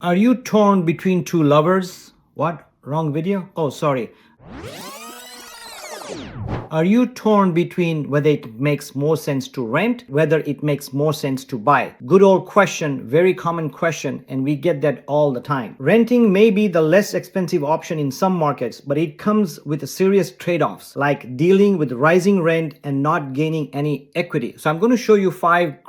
Are you torn between two lovers? What? Wrong video? Oh, sorry. Are you torn between whether it makes more sense to rent, whether it makes more sense to buy? Good old question, very common question, and we get that all the time. Renting may be the less expensive option in some markets, but it comes with serious trade-offs, like dealing with rising rent and not gaining any equity. So I'm going to show you 5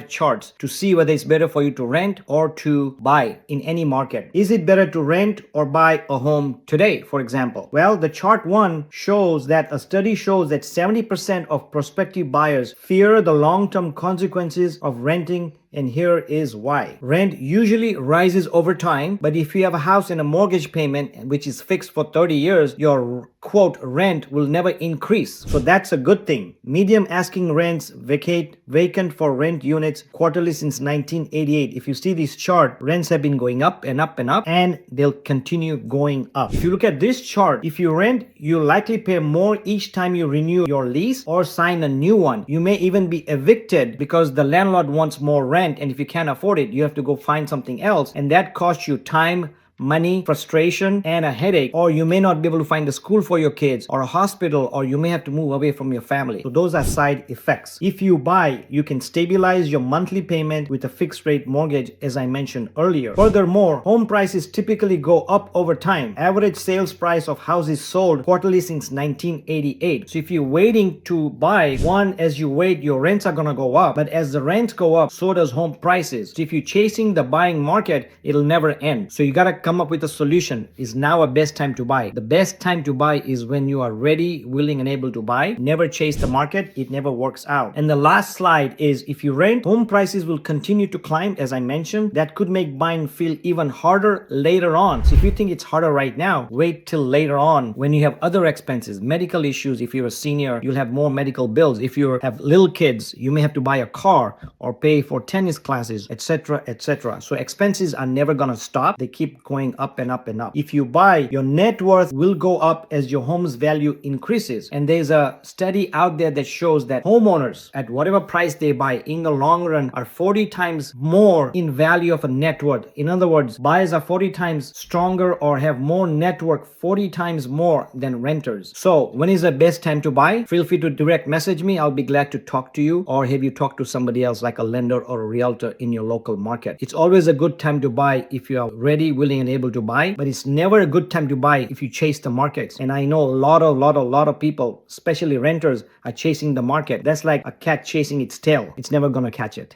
charts to see whether it's better for you to rent or to buy in any market. Is it better to rent or buy a home today, for example? Well, the chart 1 shows that a study shows that 70% of prospective buyers fear the long-term consequences of renting, and here is why. Rent usually rises over time, but if you have a house and a mortgage payment which is fixed for 30 years, your quote rent will never increase. So that's a good thing. Medium asking rents vacant for rent units quarterly since 1988. If you see this chart, rents have been going up and up and up, and they'll continue going up. If you look at this chart, if you rent, you likely pay more each time you renew your lease or sign a new one. You may even be evicted because the landlord wants more rent, and if you can't afford it, you have to go find something else, and that costs you time, money, frustration, and a headache. Or you may not be able to find a school for your kids or a hospital, or you may have to move away from your family. So those are side effects. If you buy, you can stabilize your monthly payment with a fixed rate mortgage, as I mentioned earlier. Furthermore, home prices typically go up over time. Average sales price of houses sold quarterly since 1988. So if you're waiting to buy, one, as you wait, your rents are gonna go up, but as the rents go up, so does home prices. So if you're chasing the buying market, it'll never end. So you gotta come up with a solution. Is now a best time to buy? The best time to buy is when you are ready, willing, and able to buy. Never chase the market. It never works out. And the last slide is, if you rent, home prices will continue to climb, as I mentioned. That could make buying feel even harder later on. So if you think it's harder right now, wait till later on when you have other expenses, medical issues. If you're a senior, you'll have more medical bills. If you have little kids, you may have to buy a car or pay for tennis classes, etc., etc. So expenses are never gonna stop. They keep going up and up and up. If you buy, your net worth will go up as your home's value increases. And there's a study out there that shows that homeowners, at whatever price they buy, in the long run are 40 times more in value of a net worth. In other words, buyers are 40 times stronger or have more net worth 40 times more than renters. So when is the best time to buy? Feel free to direct message me. I'll be glad to talk to you, or have you talk to somebody else like a lender or a realtor in your local market. It's always a good time to buy if you are ready, willing, and able to buy, but it's never a good time to buy if you chase the markets. And I know a lot of people, especially renters, are chasing the market. That's like a cat chasing its tail. It's never gonna catch it.